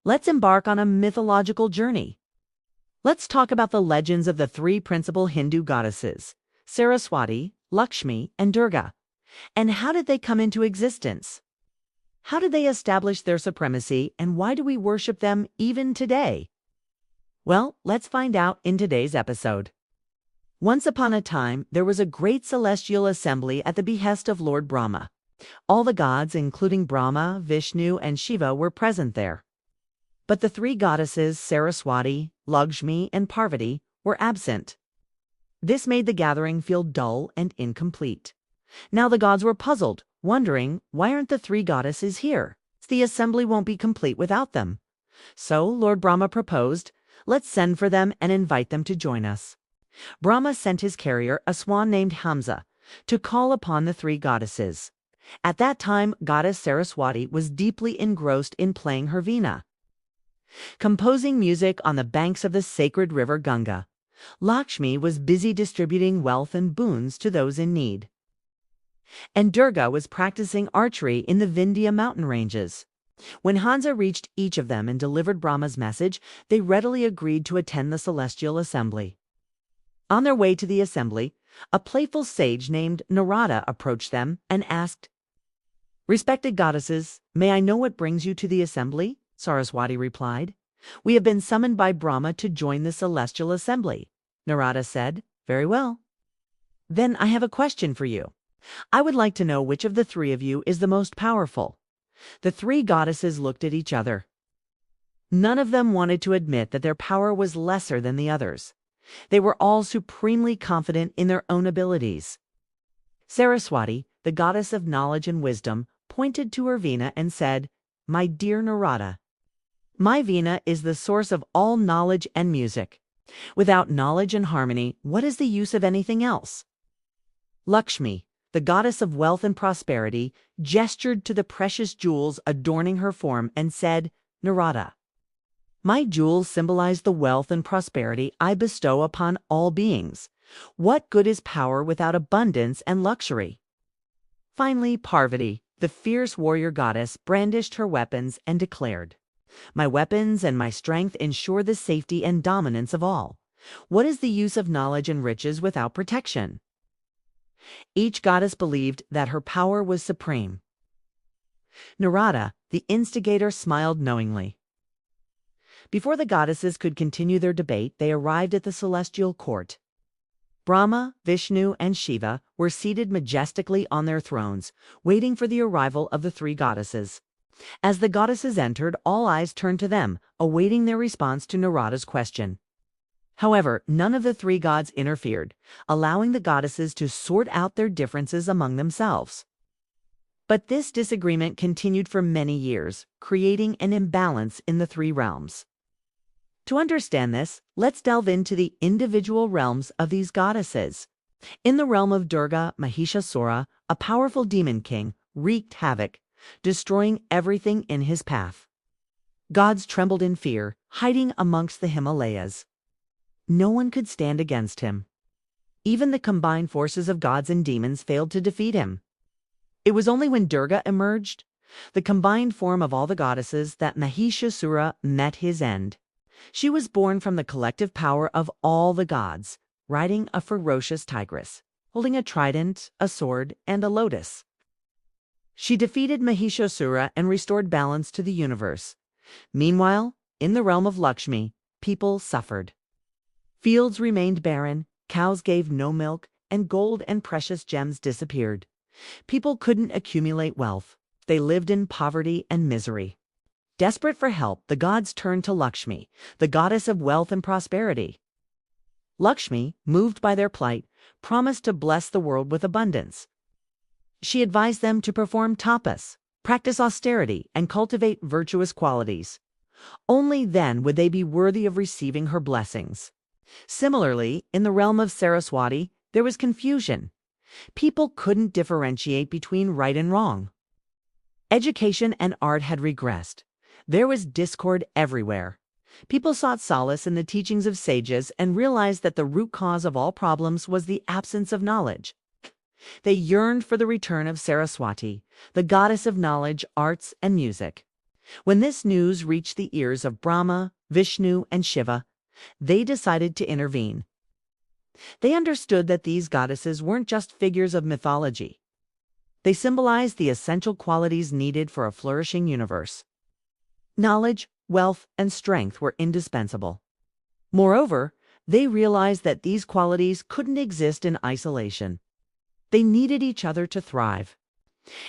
Let's embark on a mythological journey. Let's talk about the legends of the three principal Hindu goddesses, Saraswati, Lakshmi, and Durga. And how did they come into existence? How did they establish their supremacy, and why do we worship them even today? Well, let's find out in today's episode. Once upon a time, there was a great celestial assembly at the behest of Lord Brahma. All the gods, including Brahma, Vishnu, and Shiva, were present there. But the three goddesses, Saraswati, Lakshmi, and Parvati, were absent. This made the gathering feel dull and incomplete. Now the gods were puzzled, wondering, why aren't the three goddesses here? The assembly won't be complete without them. So Lord Brahma proposed, let's send for them and invite them to join us. Brahma sent his carrier, a swan named Hamza, to call upon the three goddesses. At that time, Goddess Saraswati was deeply engrossed in playing her veena, composing music on the banks of the sacred river Ganga. Lakshmi was busy distributing wealth and boons to those in need. And Durga was practicing archery in the Vindhya mountain ranges. When Hamza reached each of them and delivered Brahma's message, they readily agreed to attend the celestial assembly. On their way to the assembly, a playful sage named Narada approached them and asked, "Respected goddesses, may I know what brings you to the assembly?" Saraswati replied, "We have been summoned by Brahma to join the celestial assembly." Narada said, "Very well. Then I have a question for you. I would like to know which of the three of you is the most powerful." The three goddesses looked at each other. None of them wanted to admit that their power was lesser than the others. They were all supremely confident in their own abilities. Saraswati, the goddess of knowledge and wisdom, pointed to her veena and said, "My dear Narada, my veena is the source of all knowledge and music. Without knowledge and harmony, what is the use of anything else?" Lakshmi, the goddess of wealth and prosperity, gestured to the precious jewels adorning her form and said, "Narada, my jewels symbolize the wealth and prosperity I bestow upon all beings. What good is power without abundance and luxury?" Finally, Parvati, the fierce warrior goddess, brandished her weapons and declared, "My weapons and my strength ensure the safety and dominance of all. What is the use of knowledge and riches without protection?" Each goddess believed that her power was supreme. Narada, the instigator, smiled knowingly. Before the goddesses could continue their debate, they arrived at the celestial court. Brahma, Vishnu, and Shiva were seated majestically on their thrones, waiting for the arrival of the three goddesses. As the goddesses entered, all eyes turned to them, awaiting their response to Narada's question. However, none of the three gods interfered, allowing the goddesses to sort out their differences among themselves. But this disagreement continued for many years, creating an imbalance in the three realms. To understand this, let's delve into the individual realms of these goddesses. In the realm of Durga, Mahishasura, a powerful demon king, wreaked havoc, destroying everything in his path. Gods trembled in fear, hiding amongst the Himalayas. No one could stand against him. Even the combined forces of gods and demons failed to defeat him. It was only when Durga emerged, the combined form of all the goddesses, that Mahishasura met his end. She was born from the collective power of all the gods, riding a ferocious tigress, holding a trident, a sword, and a lotus. She defeated Mahishasura and restored balance to the universe. Meanwhile, in the realm of Lakshmi, people suffered. Fields remained barren, cows gave no milk, and gold and precious gems disappeared. People couldn't accumulate wealth. They lived in poverty and misery. Desperate for help, the gods turned to Lakshmi, the goddess of wealth and prosperity. Lakshmi, moved by their plight, promised to bless the world with abundance. She advised them to perform tapas, practice austerity, and cultivate virtuous qualities. Only then would they be worthy of receiving her blessings. Similarly, in the realm of Saraswati, there was confusion. People couldn't differentiate between right and wrong. Education and art had regressed. There was discord everywhere. People sought solace in the teachings of sages and realized that the root cause of all problems was the absence of knowledge. They yearned for the return of Saraswati, the goddess of knowledge, arts, and music. When this news reached the ears of Brahma, Vishnu, and Shiva, they decided to intervene. They understood that these goddesses weren't just figures of mythology. They symbolized the essential qualities needed for a flourishing universe. Knowledge, wealth, and strength were indispensable. Moreover, they realized that these qualities couldn't exist in isolation. They needed each other to thrive.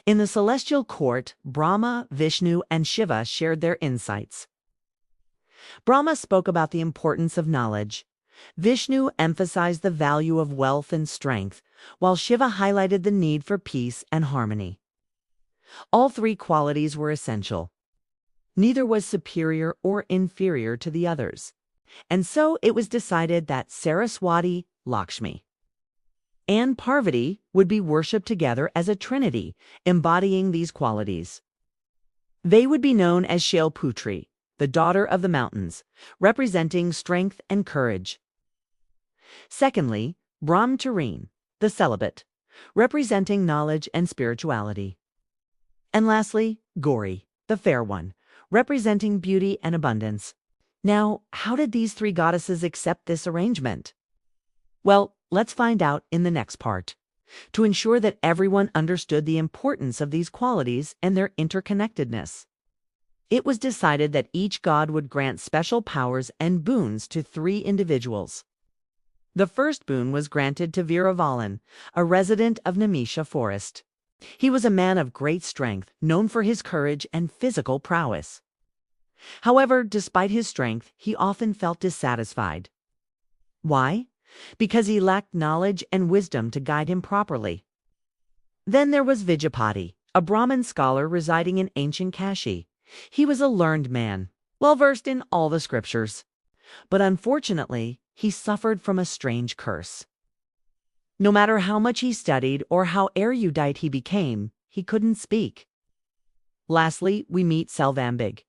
In the celestial court, Brahma, Vishnu, and Shiva shared their insights. Brahma spoke about the importance of knowledge. Vishnu emphasized the value of wealth and strength, while Shiva highlighted the need for peace and harmony. All three qualities were essential. Neither was superior or inferior to the others. And so it was decided that Saraswati, Lakshmi, and Parvati would be worshipped together as a trinity, embodying these qualities. They would be known as Shailputri, the daughter of the mountains, representing strength and courage. Secondly, Brahmacharine, the celibate, representing knowledge and spirituality. And lastly, Gauri, the fair one, representing beauty and abundance. Now, how did these three goddesses accept this arrangement? Well, let's find out in the next part. To ensure that everyone understood the importance of these qualities and their interconnectedness, it was decided that each god would grant special powers and boons to three individuals. The first boon was granted to Veeravalan, a resident of Nimisha forest. He was a man of great strength, known for his courage and physical prowess. However, despite his strength, he often felt dissatisfied. Why? Because he lacked knowledge and wisdom to guide him properly. Then there was Vijayapati, a Brahmin scholar residing in ancient Kashi. He was a learned man, well-versed in all the scriptures. But unfortunately, he suffered from a strange curse. No matter how much he studied or how erudite he became, he couldn't speak. Lastly, we meet Selvambig,